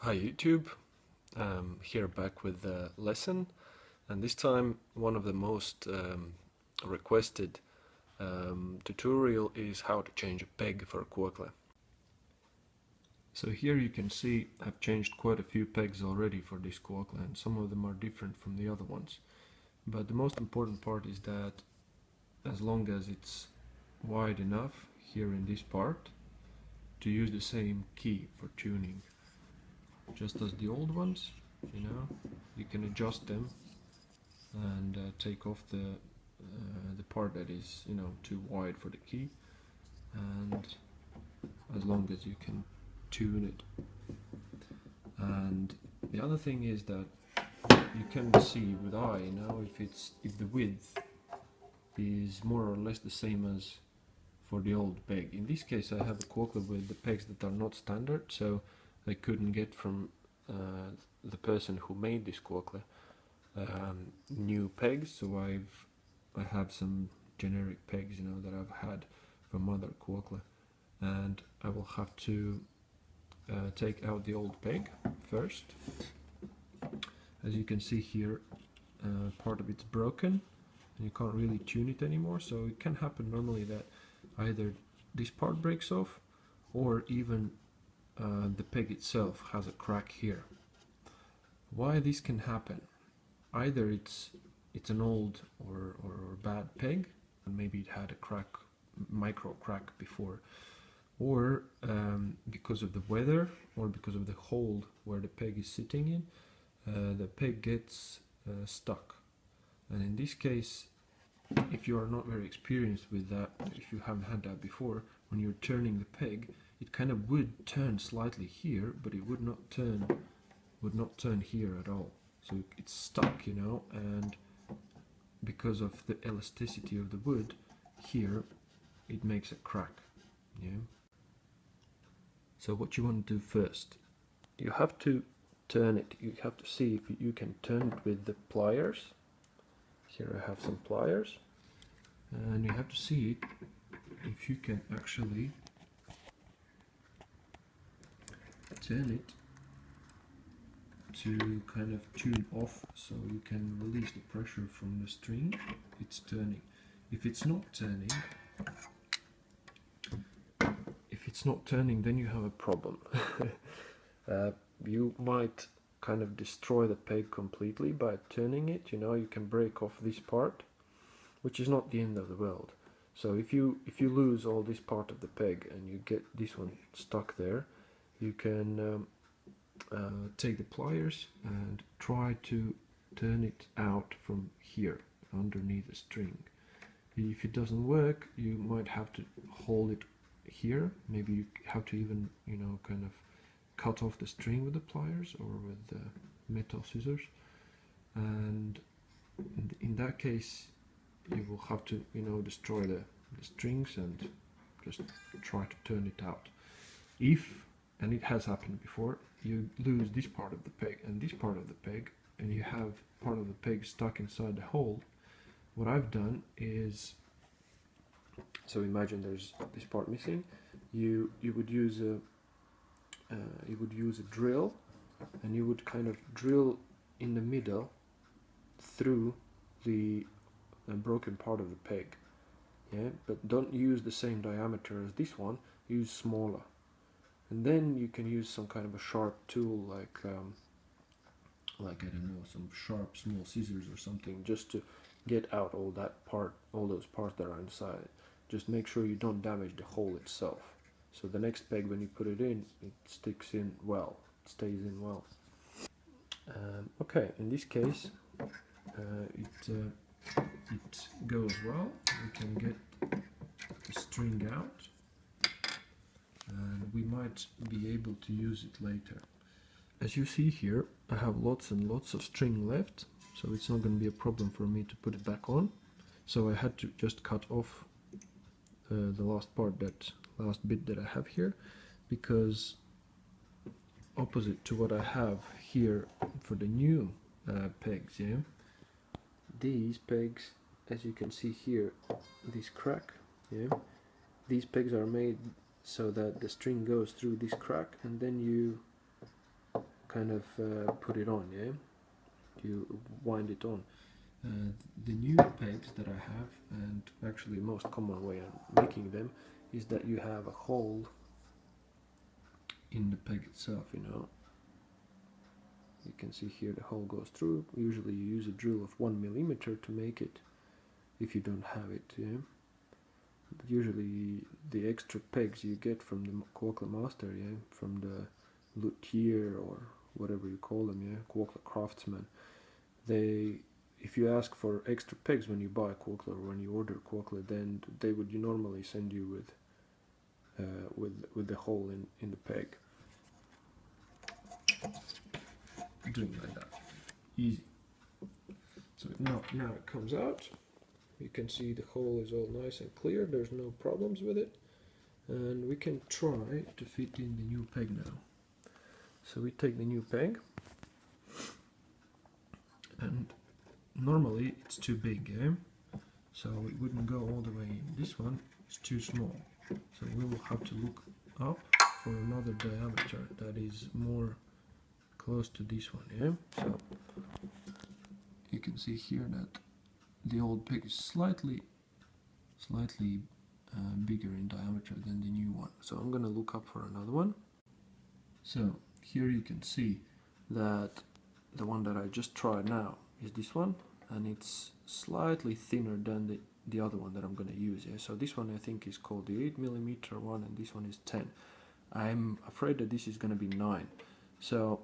Hi YouTube, here back with the lesson, and this time one of the most requested tutorial is how to change a peg for a kokle. So here you can see I've changed quite a few pegs already for this kokle, and some of them are different from the other ones. But the most important part is that as long as it's wide enough here in this part to use the same key for tuning. Just as the old ones, you can adjust them and take off the part that is too wide for the key, and as long as you can tune it. And the other thing is that you can see with eye if the width is more or less the same as for the old peg. In this case I have a kokle with the pegs that are not standard, so I couldn't get from the person who made this kokle new pegs, so I have some generic pegs that I've had from other kokle, and I will have to take out the old peg first. As you can see here, part of it's broken and you can't really tune it anymore, so it can happen normally that either this part breaks off or even the peg itself has a crack here. Why this can happen? Either it's an old or bad peg, and maybe it had a crack, micro crack before, or because of the weather or because of the hole where the peg is sitting in, the peg gets stuck. And in this case, if you are not very experienced with that, if you haven't had that before, when you're turning the peg, it kind of would turn slightly here, but it would not turn here at all. So it's stuck, and because of the elasticity of the wood here, it makes a crack. So what you want to do first, you have to turn it. You have to see if you can turn it with the pliers. Here I have some pliers, and you have to see if you can actually turn it to kind of tune off, so you can release the pressure from the string. It's turning. If it's not turning, then you have a problem. You might kind of destroy the peg completely by turning it. You can break off this part, which is not the end of the world. So if you lose all this part of the peg and you get this one stuck there, you can take the pliers and try to turn it out from here underneath the string. If it doesn't work, you might have to hold it here. Maybe you have to even kind of cut off the string with the pliers or with the metal scissors, and in that case you will have to destroy the strings and just try to turn it out. If, and it has happened before, you lose this part of the peg and this part of the peg, and you have part of the peg stuck inside the hole, what I've done is, so imagine there's this part missing, you would use a drill, and you would kind of drill in the middle through the broken part of the peg, but don't use the same diameter as this one, use smaller. And then you can use some kind of a sharp tool, like I don't know, some sharp small scissors or something, just to get out all those parts that are inside. Just make sure you don't damage the hole itself. So the next peg, when you put it in, it sticks in well, it stays in well. Okay, in this case, it goes well. We can get the string out, and we might be able to use it later. As you see here, I have lots and lots of string left, so it's not going to be a problem for me to put it back on. So I had to just cut off the last bit that I have here, because opposite to what I have here for the new pegs, these pegs, as you can see here, this crack, these pegs are made so that the string goes through this crack, and then you kind of put it on, yeah? You wind it on. The new pegs that I have, and actually most common way of making them, is that you have a hole in the peg itself, you know. You can see here the hole goes through. Usually you use a drill of 1 mm to make it, if you don't have it, yeah. But usually the extra pegs you get from the kokle master, yeah, from the luthier or whatever you call them, yeah, kokle craftsman. If you ask for extra pegs when you buy kokle or when you order kokle, then they would normally send you with the hole in the peg. Doing like that, easy. So now it comes out. You can see the hole is all nice and clear. There's no problems with it, and we can try to fit in the new peg now. So we take the new peg, and normally it's too big, yeah? So it wouldn't go all the way in. This one is too small, so we will have to look up for another diameter that is more close to this one, yeah? So you can see here that the old peg is slightly bigger in diameter than the new one. So I'm gonna look up for another one. So here you can see that the one that I just tried now is this one, and it's slightly thinner than the other one that I'm gonna use, yeah? So this one I think is called the 8mm one, and this one is 10. I'm afraid that this is gonna be 9. So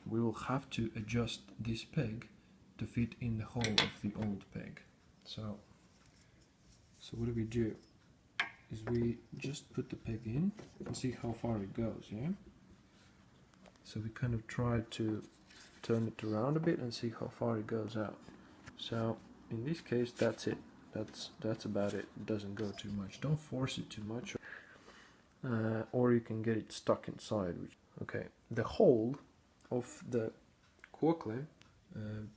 we will have to adjust this peg to fit in the hole of the old peg. So what do? Is we just put the peg in and see how far it goes, yeah? So we kind of try to turn it around a bit and see how far it goes out. So in this case, that's it. That's about it. It doesn't go too much. Don't force it too much, or you can get it stuck inside. Okay, the hole of the kokle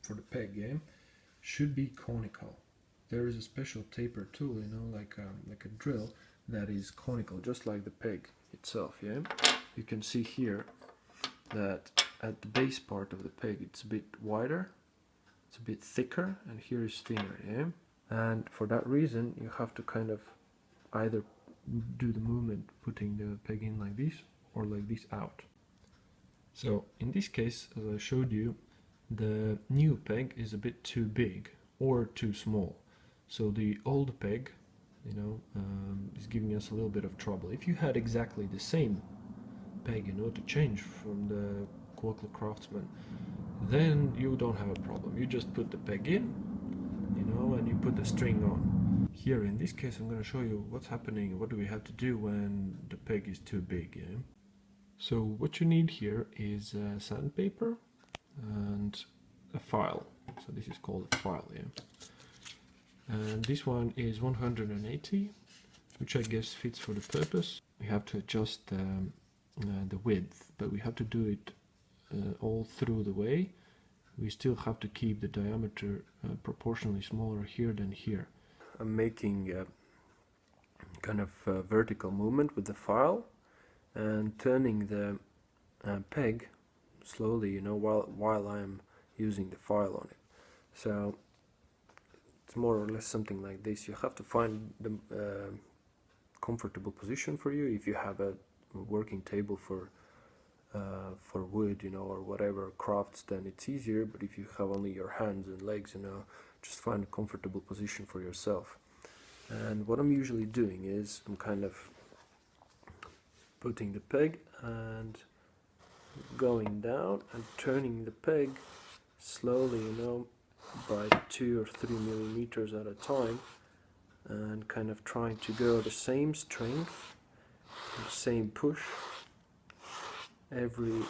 for the peg, yeah, should be conical. There is a special taper tool, you know, like a drill that is conical, just like the peg itself, yeah. You can see here that at the base part of the peg it's a bit wider, it's a bit thicker, and here is thinner, yeah. And for that reason you have to kind of either do the movement putting the peg in like this or like this out. So in this case, as I showed you, the new peg is a bit too big or too small. So the old peg, you know, is giving us a little bit of trouble. If you had exactly the same peg, you know, to change from the kokle craftsman, then you don't have a problem. You just put the peg in, you know, and you put the string on. Here in this case I'm going to show you what's happening, what do we have to do when the peg is too big, yeah? So what you need here is sandpaper and a file. So this is called a file, yeah. And this one is 180, which I guess fits for the purpose. We have to adjust the width, but we have to do it all through the way. We still have to keep the diameter proportionally smaller here than here. I'm making a kind of vertical movement with the file and turning the peg slowly, you know, while I'm using the file on it. So it's more or less something like this. You have to find the comfortable position for you. If you have a working table for wood, you know, or whatever crafts, then it's easier. But if you have only your hands and legs, you know, just find a comfortable position for yourself. And what I'm usually doing is I'm kind of putting the peg and going down and turning the peg slowly, you know, by 2 or 3 millimeters at a time, and kind of trying to go the same strength, the same push every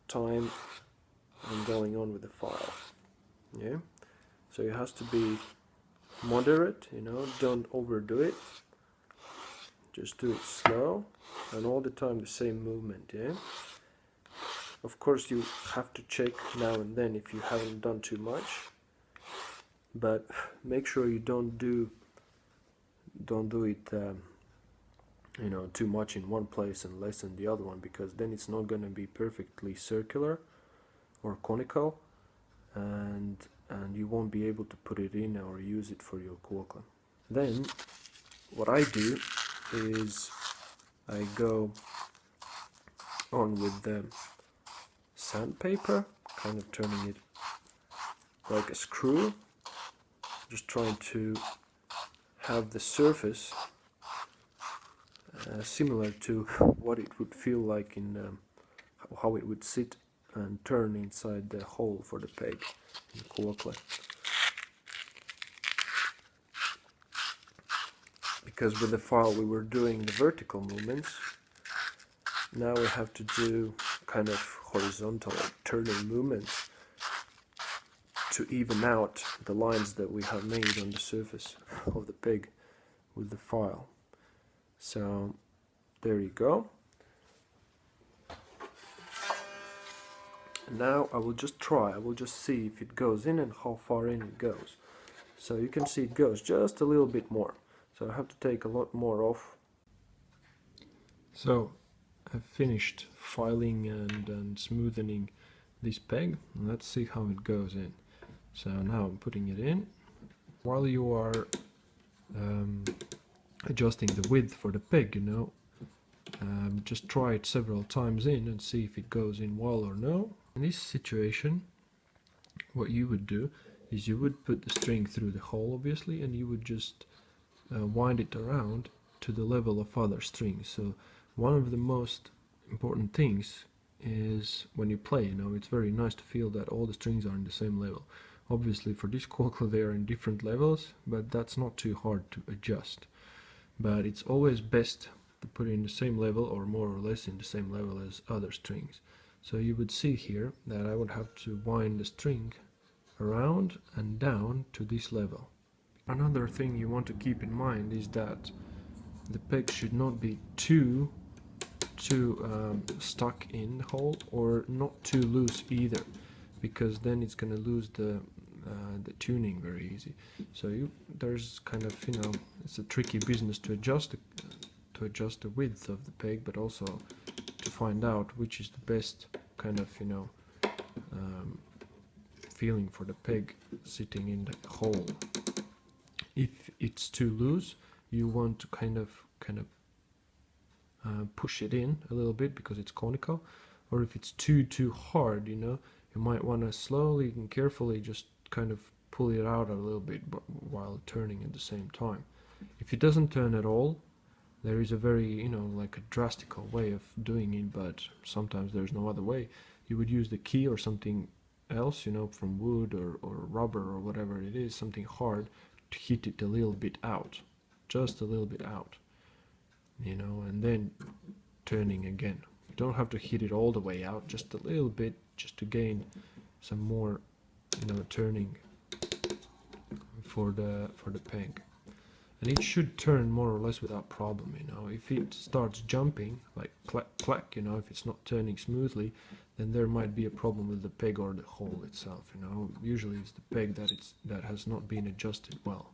time I'm going on with the file, yeah. So it has to be moderate, you know, don't overdo it, just do it slow and all the time the same movement, yeah. Of course you have to check now and then if you haven't done too much, but make sure you don't do it you know, too much in one place and less in the other one, because then it's not going to be perfectly circular, or conical, and you won't be able to put it in or use it for your kokle. Then what I do is I go on with the sandpaper, kind of turning it like a screw, just trying to have the surface similar to what it would feel like in how it would sit and turn inside the hole for the peg in the kokle. Because with the file we were doing the vertical movements, now we have to do kind of horizontal or turning movements to even out the lines that we have made on the surface of the peg with the file. So there you go. And now I will just see if it goes in and how far in it goes. So you can see it goes just a little bit more. So I have to take a lot more off. So I've finished filing and smoothening this peg. Let's see how it goes in. So now I'm putting it in. While you are adjusting the width for the peg, just try it several times in and see if it goes in well or no. In this situation, what you would do is you would put the string through the hole, obviously, and you would just wind it around to the level of other strings. So one of the most important things is when you play, it's very nice to feel that all the strings are in the same level. Obviously for this kokle they are in different levels, but that's not too hard to adjust. But it's always best to put it in the same level, or more or less in the same level as other strings. So you would see here that I would have to wind the string around and down to this level. Another thing you want to keep in mind is that the peg should not be too stuck in the hole, or not too loose either, because then it's going to lose the tuning very easy. So there's kind of, it's a tricky business to adjust the width of the peg, but also to find out which is the best kind of feeling for the peg sitting in the hole. If it's too loose, you want to kind of push it in a little bit because it's conical, or if it's too hard, you might want to slowly and carefully just kind of pull it out a little bit while turning at the same time. If it doesn't turn at all, there is a very like a drastic way of doing it, but sometimes there's no other way. You would use the key or something else, from wood or rubber or whatever it is, something hard, to hit it a little bit out, just a little bit out, and then turning again. You don't have to hit it all the way out, just a little bit, just to gain some more turning for the peg. And it should turn more or less without problem. If it starts jumping like clack clack, if it's not turning smoothly, then there might be a problem with the peg or the hole itself. Usually it's the peg that has not been adjusted well.